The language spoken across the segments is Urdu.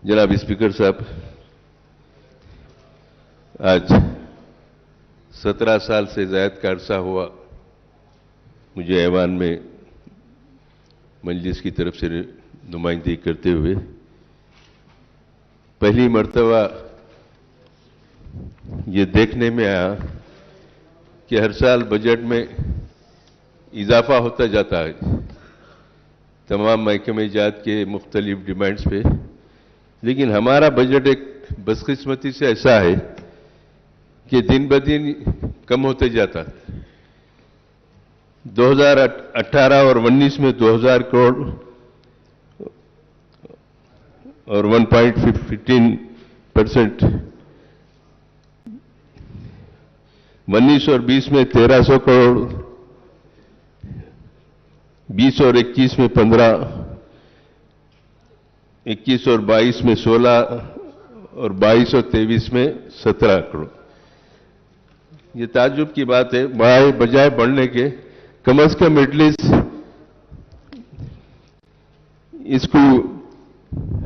جناب اسپیکر صاحب، آج 17 سال سے زائد کا عرصہ ہوا مجھے ایوان میں مجلس کی طرف سے نمائندگی کرتے ہوئے۔ پہلی مرتبہ یہ دیکھنے میں آیا کہ ہر سال بجٹ میں اضافہ ہوتا جاتا ہے تمام محکمہ جات کے مختلف ڈیمانڈز پہ، لیکن ہمارا بجٹ ایک بدقسمتی سے ایسا ہے کہ دن بدن کم ہوتے جاتا۔ 2018 اور 19 میں 2000 کروڑ اور 1.15%، 19 اور 20 میں 1300 کروڑ، 20 اور 21 میں 15، 21 اور 22 میں 16 اور 22 اور 23 میں 17 کروڑ۔ یہ تعجب کی بات ہے، بجائے بڑھنے کے کم از کم ایٹ لیسٹ اس کو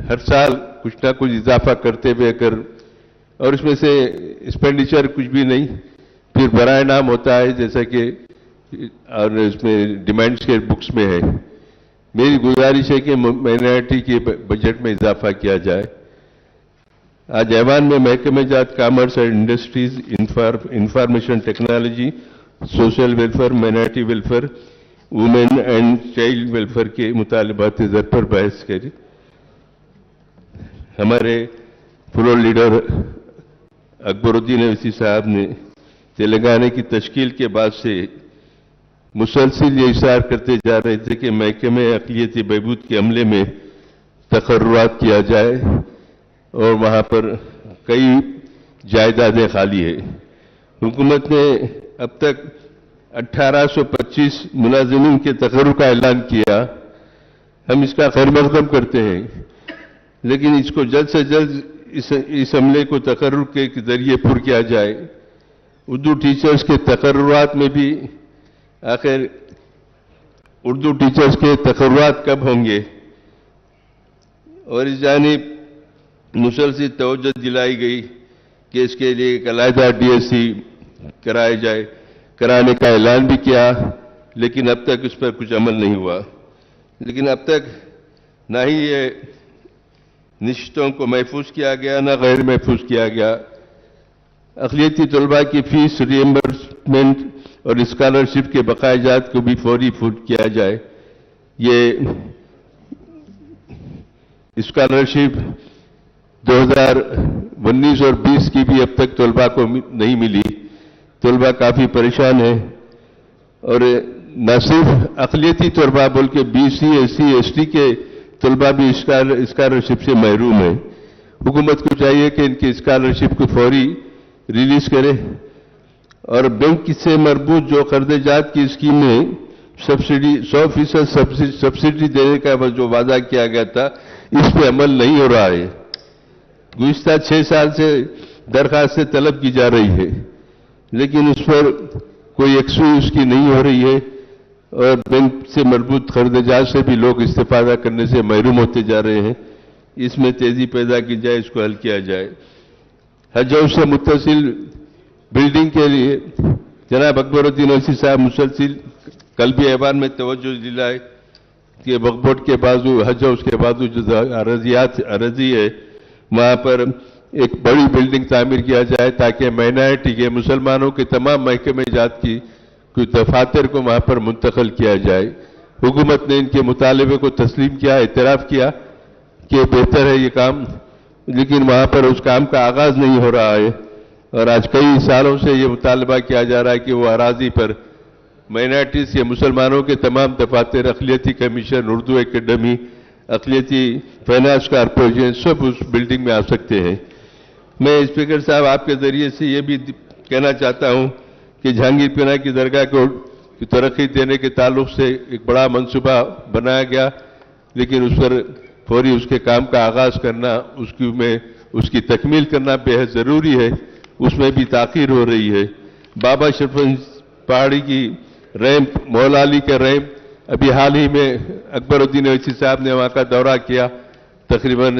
ہر سال کچھ نہ کچھ اضافہ کرتے ہوئے اگر، اور اس میں سے ایکسپینڈیچر کچھ بھی نہیں، پھر برائے نام ہوتا ہے جیسا کہ اور اس میں ڈیمانڈز کے بکس میں ہے۔ میری گزارش ہے کہ مائنارٹی کے بجٹ میں اضافہ کیا جائے۔ آج ایوان میں محکمہ جات commerce and industries, information technology, social welfare, minority welfare, women and child welfare کے مطالبات زر پر بحث کری۔ ہمارے فلور لیڈر اکبر الدین اویسی صاحب نے تلنگانہ کی تشکیل کے بعد سے مسلسل یہ اشارہ کرتے جا رہے تھے کہ محکمہ اقلیتی بہبود کے عملے میں تقررات کیا جائے، اور وہاں پر کئی جائیدادیں خالی ہیں۔ حکومت نے اب تک 1825 ملازمین کے تقرر کا اعلان کیا، ہم اس کا خیر مقدم کرتے ہیں، لیکن اس کو جلد سے جلد اس عملے کو تقرر کے ذریعے پر کیا جائے۔ اردو ٹیچرز کے تقررات میں بھی آخر اردو ٹیچرز کے تقررات کب ہوں گے، اور اس جانب مسلسل توجہ دلائی گئی کہ اس کے لیے ایک علیحدہ ڈی ایس سی کرانے کا اعلان بھی کیا، لیکن اب تک اس پر کچھ عمل نہیں ہوا۔ لیکن اب تک نہ ہی یہ نشستوں کو محفوظ کیا گیا، نہ غیر محفوظ کیا گیا۔ اقلیتی طلباء کی فیس ری ایمبرسمنٹ اور اسکالرشپ کے بقایا جات کو بھی فوری کیا جائے۔ یہ اسکالرشپ 2019 اور 20 کی بھی اب تک طلباء کو نہیں ملی، طلباء کافی پریشان ہیں، اور نہ صرف اقلیتی طلباء بلکہ B C, S C, S T کے طلباء بھی اسکالرشپ سے محروم ہیں۔ حکومت کو چاہیے کہ ان کی اسکالرشپ کو فوری ریلیز کرے، اور بینک سے مربوط جو قرض جات کی اسکیم میں سبسڈی 100% سبسڈی دینے کا جو وعدہ کیا گیا تھا، اس پہ عمل نہیں ہو رہا ہے۔ گزشتہ 6 سال سے درخواستیں طلب کی جا رہی ہے، لیکن اس پر کوئی یکسوئی اس کی نہیں ہو رہی ہے، اور بینک سے مربوط قرض جات سے بھی لوگ استفادہ کرنے سے محروم ہوتے جا رہے ہیں۔ اس میں تیزی پیدا کی جائے، اس کو حل کیا جائے۔ حج ہاؤس سے متصل بلڈنگ کے لیے جناب اکبر الدین اویسی صاحب مسلسل کل بھی ایوان میں توجہ دلائے کہ وقف بورڈ کے بازو، حج ہاؤس کے بازو جو اراضی ہے، وہاں پر ایک بڑی بلڈنگ تعمیر کیا جائے تاکہ مائنارٹی کے مسلمانوں کے تمام محکمہ جات کی کوئی دفاتر کو وہاں پر منتقل کیا جائے۔ حکومت نے ان کے مطالبے کو تسلیم کیا، اعتراف کیا کہ بہتر ہے یہ کام، لیکن وہاں پر اس کام کا آغاز نہیں ہو رہا ہے، اور آج کئی سالوں سے یہ مطالبہ کیا جا رہا ہے کہ وہ اراضی پر مائنارٹیز کے مسلمانوں کے تمام دفاتر، اقلیتی کمیشن، اردو اکیڈمی، اقلیتی فائنانس کارپوریشن سب اس بلڈنگ میں آ سکتے ہیں۔ میں اسپیکر صاحب آپ کے ذریعے سے یہ بھی کہنا چاہتا ہوں کہ جہانگیر پناہ کی درگاہ کو ترقی دینے کے تعلق سے ایک بڑا منصوبہ بنایا گیا، لیکن اس پر فوری اس کے کام کا آغاز کرنا، اس کی تکمیل کرنا بہت ضروری ہے، اس میں بھی تاخیر ہو رہی ہے۔ بابا شرفنج پہاڑی کی ریمپ، مولا علی کا ریمپ، ابھی حال ہی میں اکبر الدین اویسی صاحب نے وہاں کا دورہ کیا، تقریباً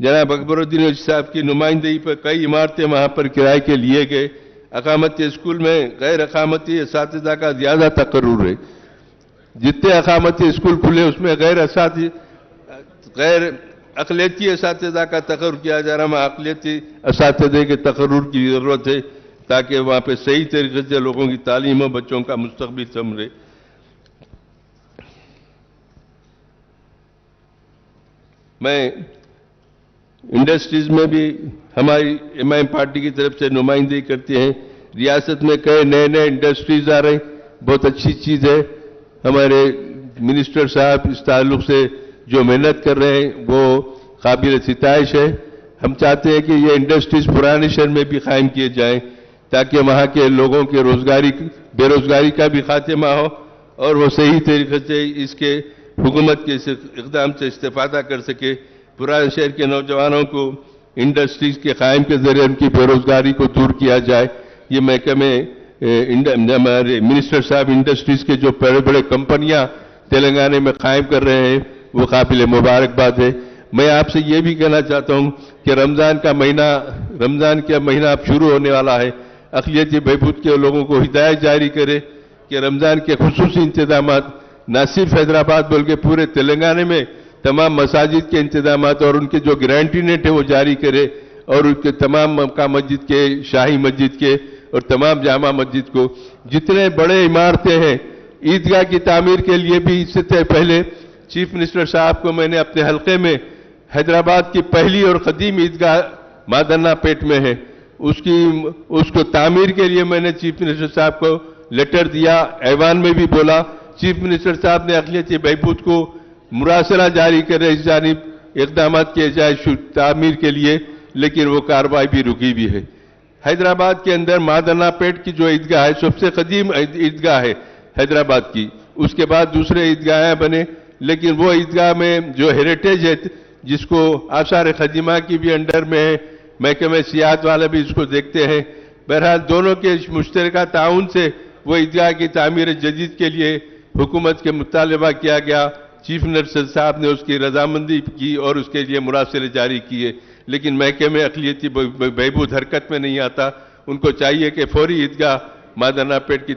جناب اکبر الدین صاحب کی نمائندگی پر کئی عمارتیں وہاں پر کرائے کے لیے گئے. اقامتی اسکول میں غیر اقامتی اساتذہ کا زیادہ تقرر ہے. جتنے اقامتی اسکول کھلے اس میں غیر اقلیتی اساتذہ کا تقرر کیا جا رہا ہے. وہاں اقلیتی اساتذہ کے تقرر کی ضرورت ہے تاکہ وہاں پہ صحیح طریقے سے لوگوں کی تعلیم و بچوں کا مستقبل سنورے. میں انڈسٹریز میں بھی ہماری ایم پارٹی کی طرف سے نمائندگی کرتے ہیں. ریاست میں کئی نئے انڈسٹریز آ رہے ہیں, بہت اچھی چیز ہے. ہمارے منسٹر صاحب اس تعلق سے جو محنت کر رہے ہیں وہ قابل ستائش ہے. ہم چاہتے ہیں کہ یہ انڈسٹریز پرانے شہر میں بھی قائم کیے جائیں تاکہ وہاں کے لوگوں کے بے روزگاری کا بھی خاتمہ ہو اور وہ صحیح طریقے سے اس کے حکومت کے اقدام سے استفادہ کر سکے. پرانے شہر کے نوجوانوں کو انڈسٹریز کے قائم کے ذریعے ان کی بے روزگاری کو دور کیا جائے. یہ محکمے ہمارے منسٹر صاحب انڈسٹریز کے جو بڑے کمپنیاں تلنگانہ میں قائم کر رہے ہیں وہ قابل مبارکباد ہے. میں آپ سے یہ بھی کہنا چاہتا ہوں کہ رمضان کا مہینہ اب شروع ہونے والا ہے. اقلیتی بہبود کے لوگوں کو ہدایت جاری کرے کہ رمضان کے خصوصی انتظامات نہ صرف حیدرآباد بلکہ پورے تلنگانہ میں تمام مساجد کے انتظامات اور ان کے جو گارنٹی نیٹ ہے وہ جاری کرے اور ان کے تمام مکہ مسجد کے, شاہی مسجد کے اور تمام جامع مسجد کو جتنے بڑے عمارتیں ہیں عیدگاہ کی تعمیر کے لیے بھی اس سے پہلے چیف منسٹر صاحب کو میں نے اپنے حلقے میں حیدرآباد کی پہلی اور قدیم عیدگاہ مادنا پیٹ میں ہے اس کو تعمیر کے لیے میں نے چیف منسٹر صاحب کو لیٹر دیا, ایوان میں بھی بولا. چیف منسٹر صاحب نے اقلیتی بہبود کو مراسلہ جاری کرے اس جانب اقدامات کیے جائے تعمیر کے لیے, لیکن وہ کارروائی بھی رکی بھی ہے. حیدرآباد کے اندر مادنا پیٹ کی جو عیدگاہ ہے سب سے قدیم عیدگاہ ہے حیدرآباد کی. اس کے بعد دوسرے عیدگاہیں بنے, لیکن وہ عیدگاہ میں جو ہیریٹیج ہے جس کو آثار قدیمہ کی بھی انڈر میں ہے, محکمہ سیاحت والے بھی اس کو دیکھتے ہیں. بہرحال دونوں کے مشترکہ تعاون سے وہ عیدگاہ کی تعمیر جدید کے لیے حکومت کے مطالبہ کیا گیا. چیف منسٹر صاحب نے اس کی رضامندی کی اور اس کے لیے مراسلے جاری کیے, لیکن محکمہ اقلیتی بہبود حرکت میں نہیں آتا. ان کو چاہیے کہ فوری عیدگاہ مادنا پیٹ کی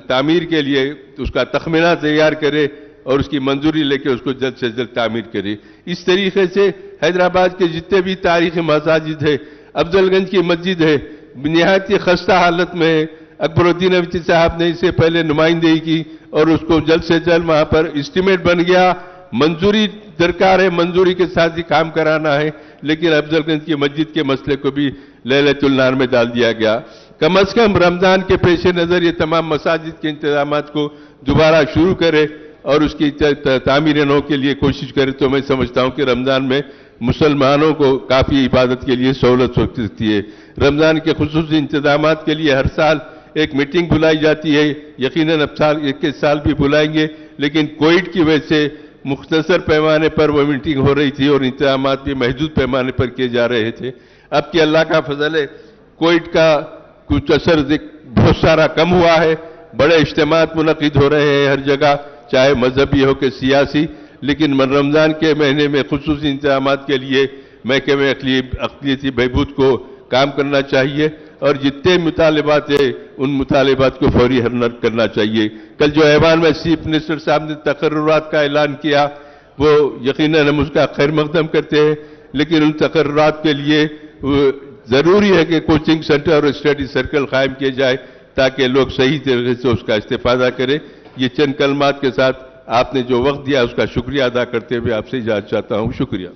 تعمیر کے لیے اس کا تخمینہ تیار کرے اور اس کی منظوری لے کے اس کو جلد سے جلد تعمیر کرے. اس طریقے سے حیدرآباد کے جتنے بھی تاریخی مساجد ہے, افضل گنج کی مسجد ہے نہایت خستہ حالت میں ہے. اکبر الدین اویسی صاحب نے اس سے پہلے نمائندگی کی اور اس کو جلد سے جلد وہاں پر اسٹیمیٹ بن گیا. منظوری درکار ہے, منظوری کے ساتھ ہی کام کرانا ہے, لیکن افضل گنج کی مسجد کے مسئلے کو بھی لیلۃ النار میں ڈال دیا گیا. کم از کم رمضان کے پیش نظر یہ تمام مساجد کے انتظامات کو دوبارہ شروع کرے اور اس کی تعمیر نو کے لیے کوشش کرے تو میں سمجھتا ہوں کہ رمضان میں مسلمانوں کو کافی عبادت کے لیے سہولت ہو سکتی ہے. رمضان کے خصوصی انتظامات کے لیے ہر سال ایک میٹنگ بلائی جاتی ہے, یقیناً اب اس سال بھی بلائیں گے, لیکن کووڈ کی وجہ سے مختصر پیمانے پر وہ میٹنگ ہو رہی تھی اور انتظامات بھی محدود پیمانے پر کیے جا رہے تھے. اب کہ اللہ کا فضل ہے کووڈ کا کچھ اثر بہت سارا کم ہوا ہے, بڑے اجتماعات منعقد ہو رہے ہیں ہر جگہ, چاہے مذہبی ہو کہ سیاسی, لیکن رمضان کے مہینے میں خصوصی انتظامات کے لیے محکمہ اقلیتی بہبود کو کام کرنا چاہیے اور جتنے مطالبات ہیں ان مطالبات کو فوری حل کرنا چاہیے. کل جو ایوان میں چیف منسٹر صاحب نے تقررات کا اعلان کیا وہ یقیناً ہم اس کا خیر مقدم کرتے ہیں, لیکن ان تقررات کے لیے ضروری ہے کہ کوچنگ سینٹر اور اسٹڈی سرکل قائم کیے جائے تاکہ لوگ صحیح طریقے سے اس کا استفادہ کریں. یہ چند کلمات کے ساتھ آپ نے جو وقت دیا اس کا شکریہ ادا کرتے ہوئے آپ سے اجازت چاہتا ہوں. شکریہ.